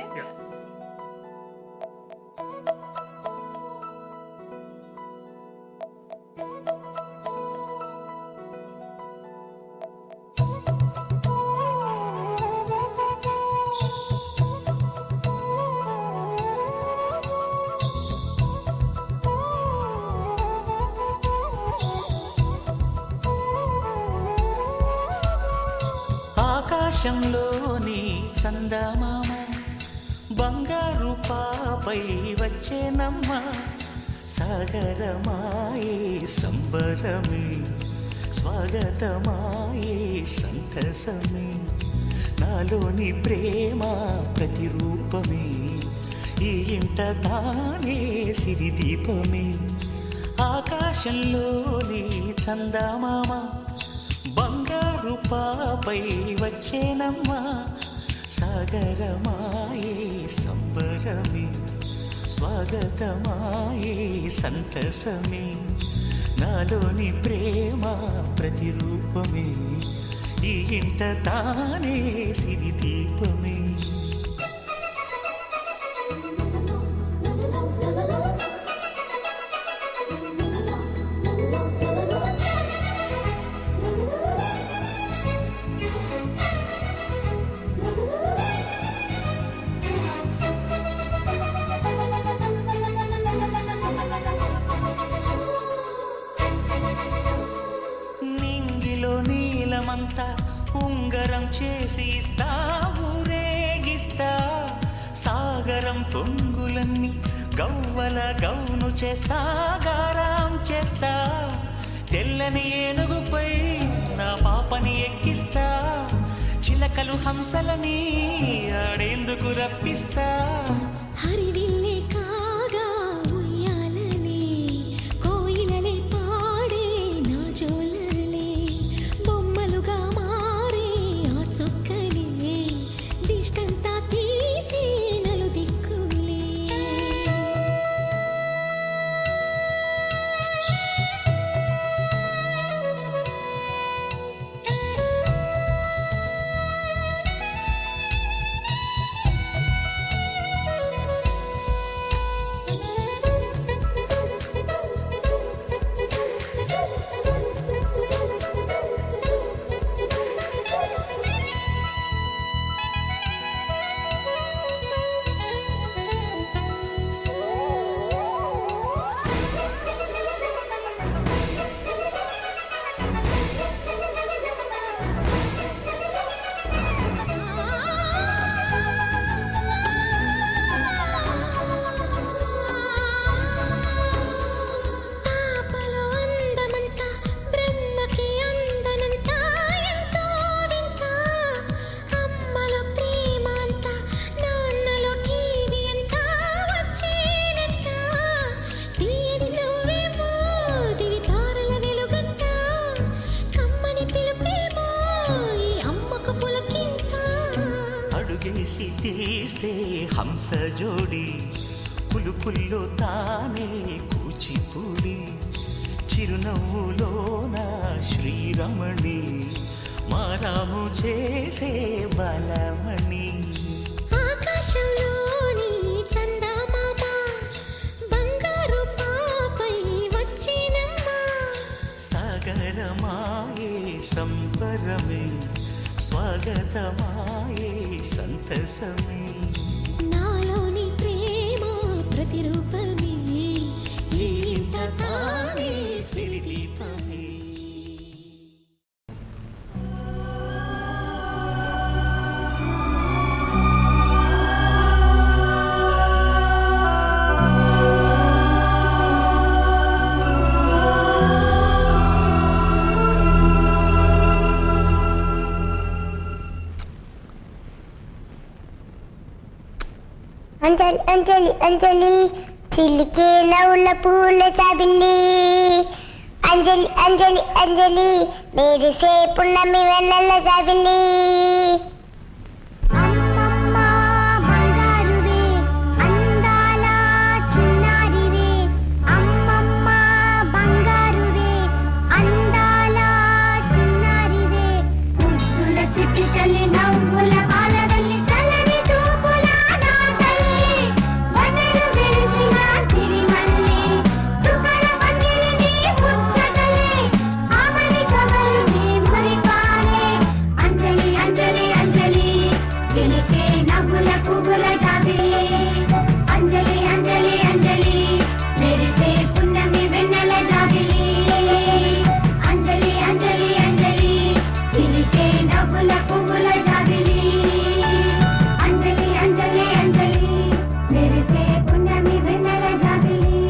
Bye. ఆకాశంలోని చందమామ బంగారు పాపై వచ్చేనమ్మ సాగరమాయే సంబరమే స్వాగతమాయే సంతసమే నాలోని ప్రేమ ప్రతిరూపమే ఈ ఇంట తానే సిరిదీపమే ఆకాశంలోని చందమామ బంగారు పాపై వచ్చేనమ్మా సాగరమాయే సంబరమే స్వాగతమాయే సంతసమే నాలోని ప్రేమ ప్రతిరూపమే ఈ ఇంట తానే సిరిదీపమే. నీలమంతా ఉంగరం చేసి ఇస్తా ఊరేగిస్తా సాగరం పొంగులన్నీ గవ్వల గౌను చేస్తా గారాం చేస్తా తెల్లని ఏనుగుపై నా పాపని ఎక్కిస్తా చిలకలు హంసలని ఆడేందుకు రప్పిస్తా హరివిల్లే కాగా ఉయ్యాలనే కోయిలలే పాడే నా జోలలే బొమ్మలుగా మారే ఆ చొక్కలే దిష్టంతా తీసి నలు దిక్కులే అడుగేసి తీస్తే హంస జోడి పులుపుల్లో తానే కూచిపూడి చిరునవ్వులోన శ్రీరమణి మారాము చేసే బలమణి ఆకాశంలోని చందమామ బంగారు పాపై వచ్చినమ్మా సాగరమాయే సంబరమే స్వాగతమాయే సంతసమే నాలోని ప్రేమ ప్రతిరూపమే ఈ ఇంట తానే సిరిదీపమే. అంజలి అంజలి అంజలి చిలికే నవ్వుల పూల చాబిల్లి అంజలి అంజలి అంజలి మెరిసే పున్నమి వెన్నెల చాబిల్లి అమ్మమ్మ బంగారువే అందాల చిన్నారివే అమ్మమ్మ బంగారువే అందాల చిన్నారివే ముద్దుల చిట్టి తల్లి నవ్వుల పాలవల్లి చల్లని చూపుల నవ్వుల పువ్వుల జాబిలి అంజలి అంజలి అంజలి మెరిసే పున్నమి వెన్నెల జాబిలి అంజలి అంజలి అంజలి చిలికే నవ్వుల పువ్వుల జాబిలి అంజలి అంజలి అంజలి మెరిసే పున్నమి వెన్నెల జాబిలి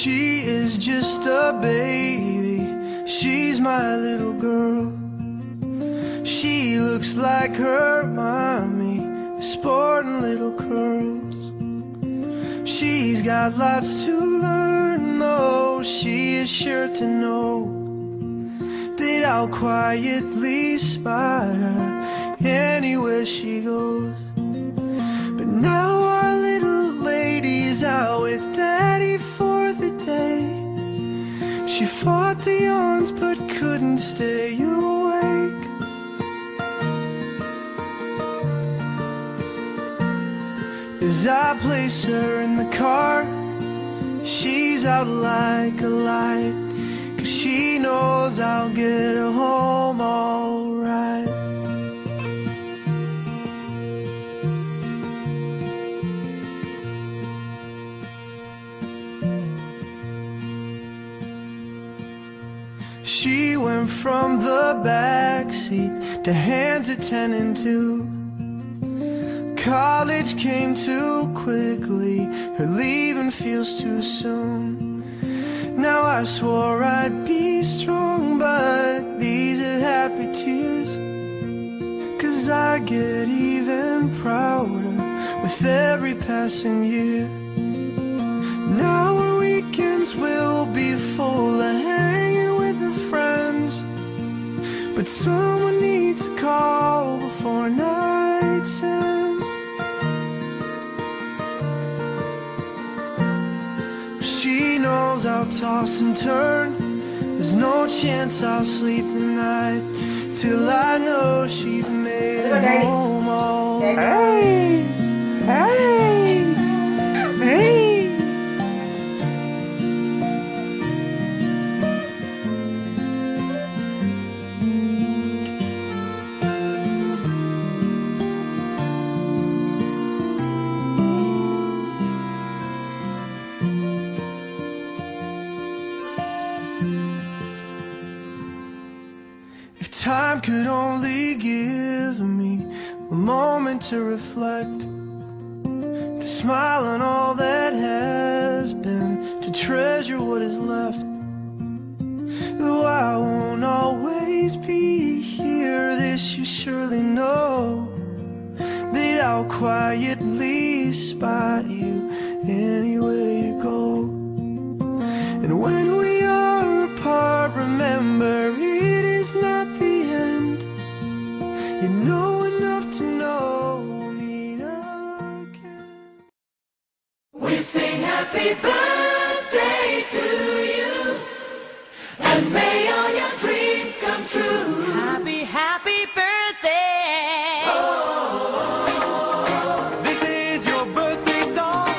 She is just a baby, she's my little girl. She looks like her mommy, sporting little curls. She's got lots to learn, though she is sure to know that I'll quietly spot her anywhere she goes. But now our little lady's out with Daddy for the day. She fought the yawns but couldn't stay awake. As I place her in the car, she's out like a light, 'cause she knows I'll get her home alright. She went from the backseat to hands at 10 and 2. College came too quickly, her leaving feels too soon. Now I swore I'd be strong, but these are happy tears, 'cause I get even prouder with every passing year. Now our weekends will be full of hanging with her friends, but someone needs a call before night's end. She knows I'll toss and turn, there's no chance I'll sleep the night till I know she's made it home all right. Hey, hey. If time could only give me a moment to reflect, to smile on all that has been, to treasure what is left. Though I won't always be here, this you surely know, that I'll quietly spot you anywhere you go. And when we are apart, remember it is not the end. You know enough to know we'll meet again. We sing happy birthday to you, and may all your dreams come true. Happy, happy birthday! This is your birthday song.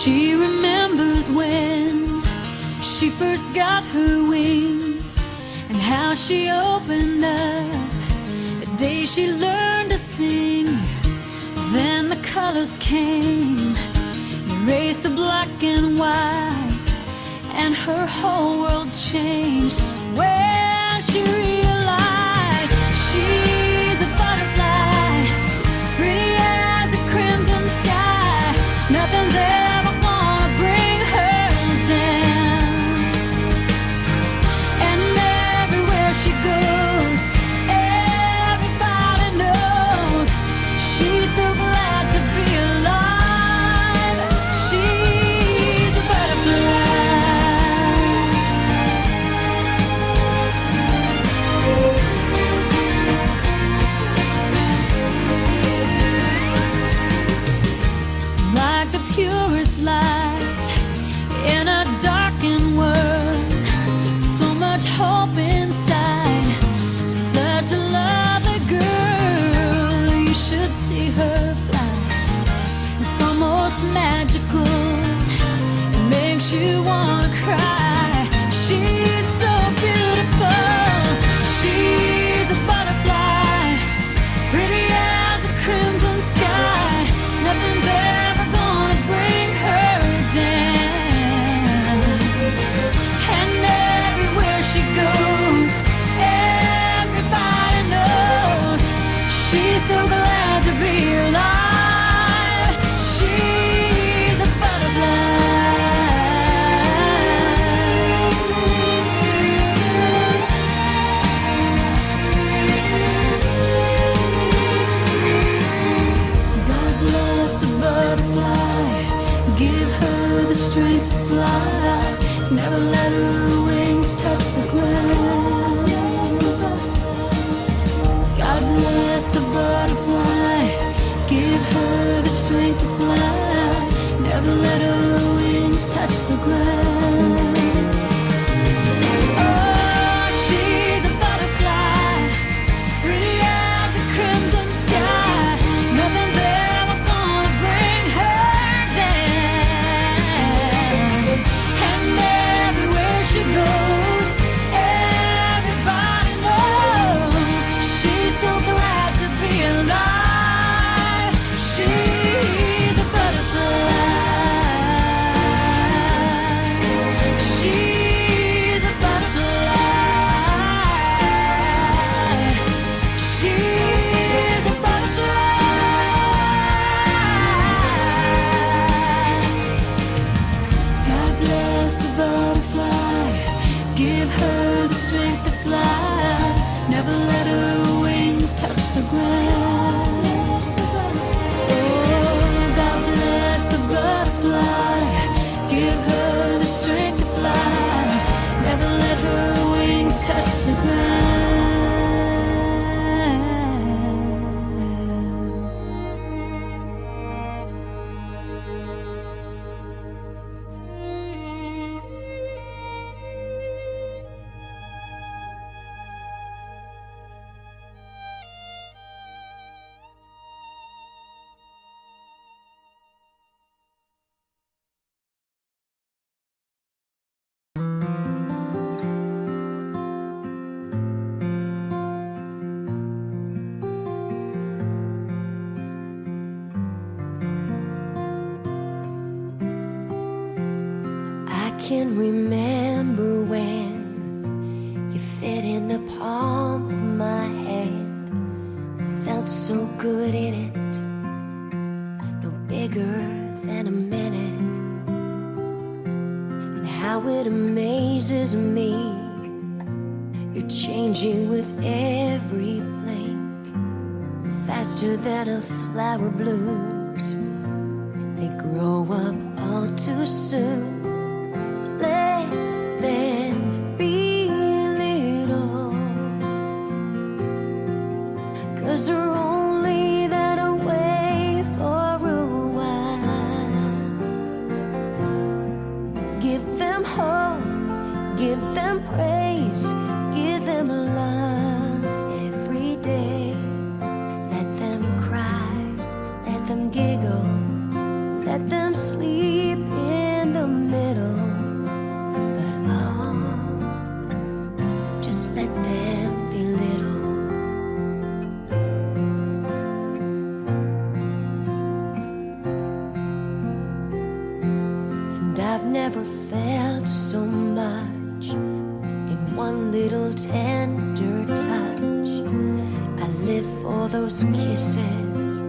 She remembers when she first got her wings and how she opened up the day she learned to sing. Then the colors came, erased the black and white, and her whole world changed when she realized she's a butterfly, pretty as a crimson sky. Nothing's ever gonna bring her down. And everywhere she goes, everybody knows she's so glad to be alive. She's a butterfly. Like the purest light in a darkened world, so much hope inside, such a lovely girl. You should see her fly. It's almost magical, it makes you wanna cry. She's so beautiful, she's a butterfly, pretty as a crimson sky. Nothing's ever gonna bring her down. And everywhere she goes, everybody knows she's so glad to be alive. She's a butterfly. God bless the butterfly, give her the strength to fly, never let her wings touch the ground. God bless the butterfly, give her the strength to fly, never let her wings touch the ground. Oh, she's a butterfly, pretty as a crimson sky. Nothing's ever gonna bring her down. And everywhere she goes, everybody knows she's so glad to be alive. She's a butterfly. She's a butterfly. She's a butterfly. God bless the butterfly, give her the strength to fly, never let her wings touch the ground. Oh, God bless the butterfly, give her the strength to fly, never let her wings touch the ground. I can remember when you fit in the palm of my hand. Felt so good in it, no bigger than a minute. And how it amazes me, you're changing with every blink, faster than a flower blooms. They grow up all too soon. Let them be little, 'cause they're only that away for a while. Give them hope, give them praise, give them love every day. Let them cry, let them giggle, let them sleep one little tender touch. I live for those kisses,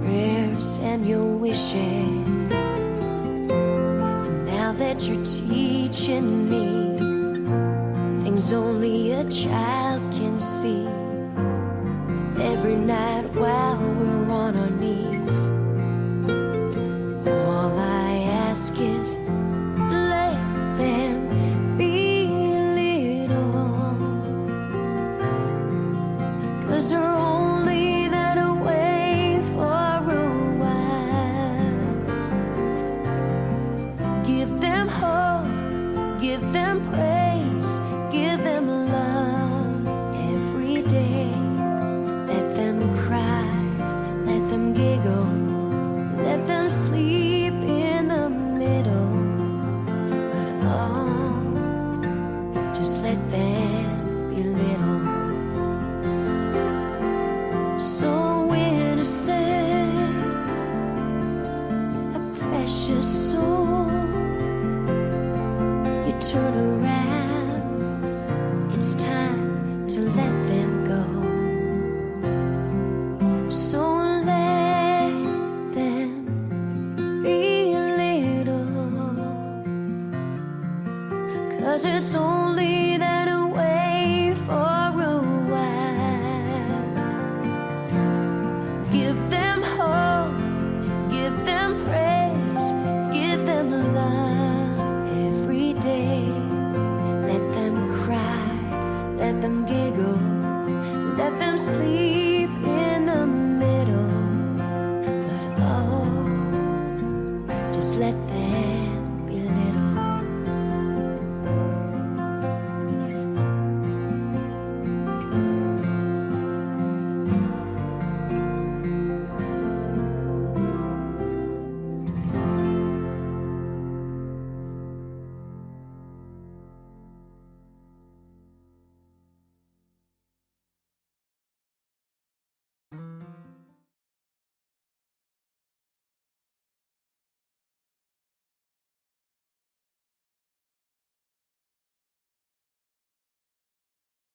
prayers, and your wishes. Now that you're teaching me things only a child can see, every night while we're on our knees, all I ask is let them be little, 'cause they're only that way for a while. Give them hope, give them praise, give them love every day. Let them cry, let them giggle, let them sleep in the middle. But oh, just let them be little. So innocent, a precious soul. You turn around, it's time to let them go. So let them be little, 'cause it's only that